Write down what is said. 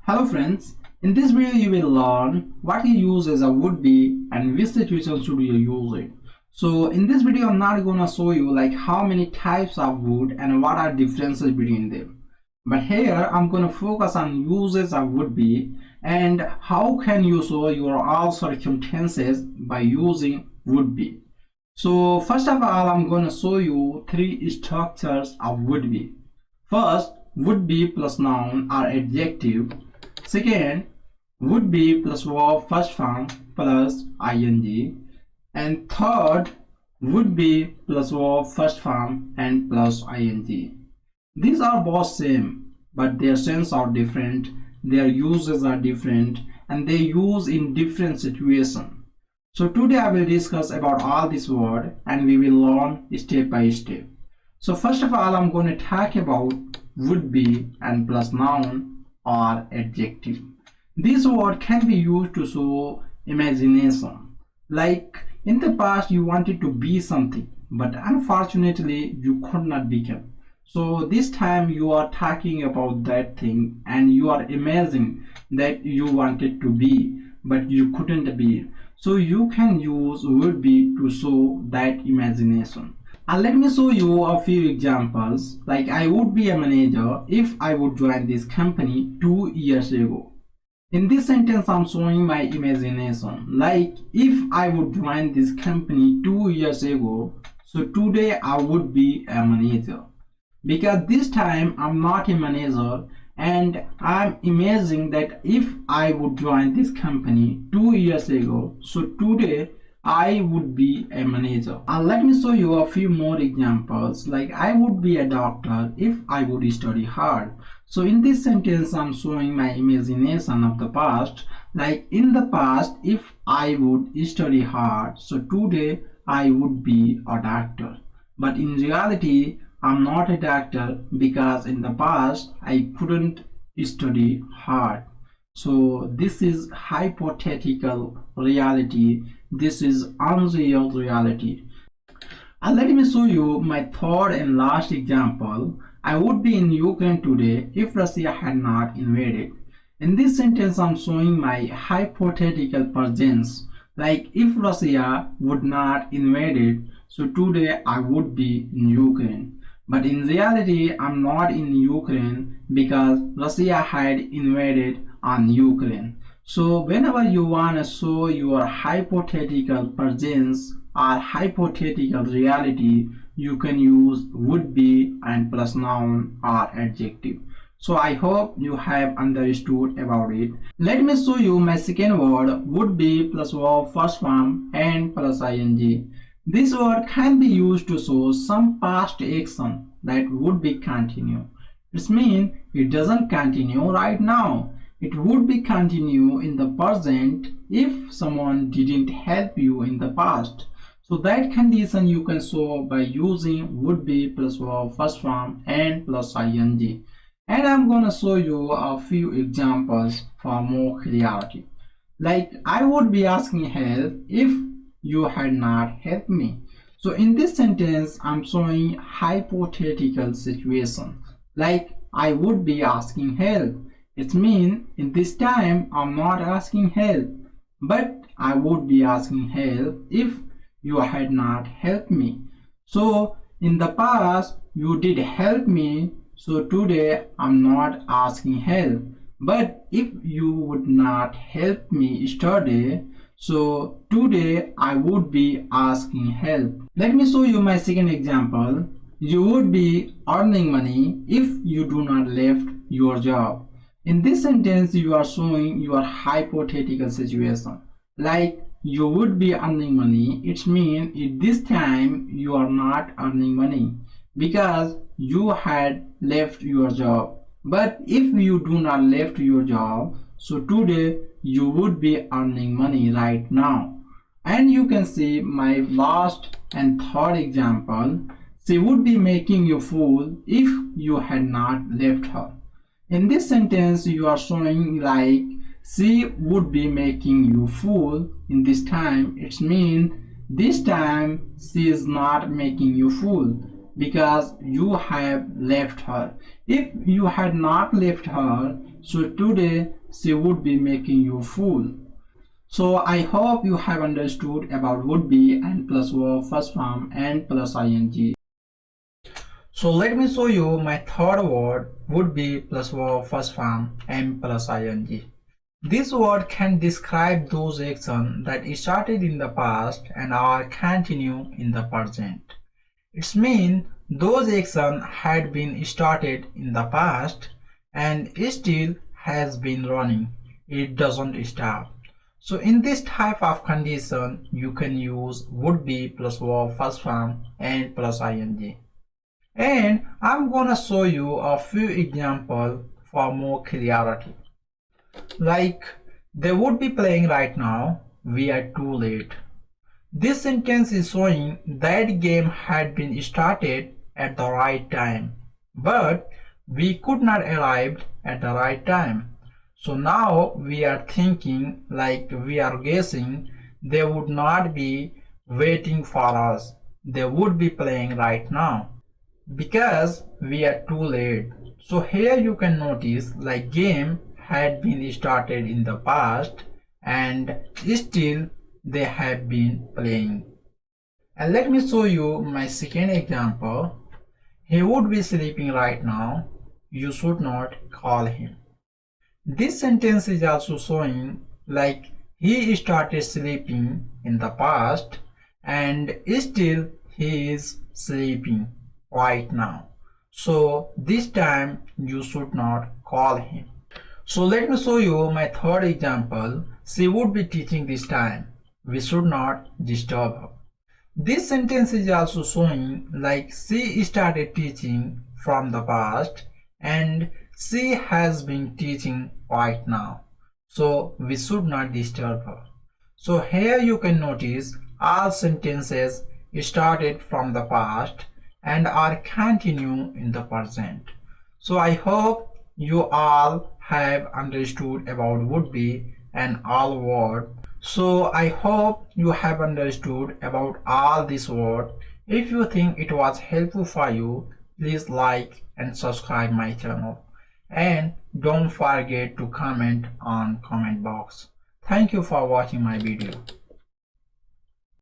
Hello friends, in this video you will learn what you use as a would be and which situation should you use it. So in this video I'm not gonna show you like how many types of would and what are differences between them. But here I'm gonna focus on uses of would be and how can you show your all circumstances by using would be. So first of all I'm gonna show you three structures of would be. First, would be plus noun or adjective. Second, would be plus verb first form plus ing. And third, would be plus verb first form and plus ing. These are both same, but their sense are different, their uses are different, and they use in different situations. So today I will discuss about all these words and we will learn step by step. So first of all I'm going to talk about would be and plus noun or adjective. This word can be used to show imagination. Like in the past you wanted to be something but unfortunately you could not become. So this time you are talking about that thing and you are imagining that you wanted to be but you couldn't be. So you can use would be to show that imagination. And let me show you a few examples. Like I would be a manager if I would join this company 2 years ago. In this sentence I'm showing my imagination. Like if I would join this company 2 years ago, so today I would be a manager. Because this time I'm not a manager and I'm imagining that if I would join this company 2 years ago, so today I would be a manager. And let me show you a few more examples. Like I would be a doctor if I would study hard. So in this sentence I'm showing my imagination of the past. Like in the past if I would study hard, so today I would be a doctor. But in reality I'm not a doctor because in the past I couldn't study hard. So this is hypothetical reality. This is unreal reality. And let me show you my third and last example. I would be in Ukraine today if Russia had not invaded. In this sentence I'm showing my hypothetical presence. Like if Russia would not invaded, so today I would be in Ukraine. But in reality I'm not in Ukraine because Russia had invaded on Ukraine. So whenever you want to show your hypothetical presence or hypothetical reality, you can use would be and plus noun or adjective. So I hope you have understood about it. Let me show you my second word, would be plus verb first form and plus ing. This word can be used to show some past action that would be continue. It means it doesn't continue right now. It would be continue in the present if someone didn't help you in the past. So that condition you can show by using would be plus verb first form and plus ing. And I'm gonna show you a few examples for more clarity. Like I would be asking help if you had not helped me. So in this sentence I'm showing hypothetical situation. Like I would be asking help. It means in this time I'm not asking help, but I would be asking help if you had not helped me. So in the past you did help me, so today I'm not asking help. But if you would not help me yesterday, so today I would be asking help. Let me show you my second example. You would be earning money if you do not left your job. In this sentence you are showing your hypothetical situation. Like you would be earning money, it means at this time you are not earning money because you had left your job. But if you do not left your job, so today you would be earning money right now. And you can see my last and third example. She would be making you fool if you had not left her. In this sentence you are showing like she would be making you fool in this time. It means this time she is not making you fool because you have left her. If you had not left her, so today she would be making you fool. So I hope you have understood about would be and plus verb first form and plus ing. So let me show you my third word would be plus verb first form and plus ing. This word can describe those actions that started in the past and are continue in the present. It means those actions had been started in the past and still has been running. It doesn't stop. So in this type of condition, you can use would be plus verb first form and plus ing. And I'm gonna show you a few examples for more clarity. Like, they would be playing right now, we are too late. This sentence is showing that game had been started at the right time, but we could not arrive at the right time. So now we are thinking, like we are guessing, they would not be waiting for us. They would be playing right now because we are too late. So here you can notice like game had been started in the past and still they have been playing. And let me show you my second example. He would be sleeping right now. You should not call him. This sentence is also showing like he started sleeping in the past and still he is sleeping right now. So this time you should not call him. So let me show you my third example. She would be teaching this time. We should not disturb her. This sentence is also showing like she started teaching from the past and she has been teaching right now. So we should not disturb her. So here you can notice all sentences started from the past and are continue in the present. So I hope you all have understood about would be and all word. So I hope you have understood about all this word. If you think it was helpful for you, please like and subscribe my channel. And don't forget to comment on comment box. Thank you for watching my video.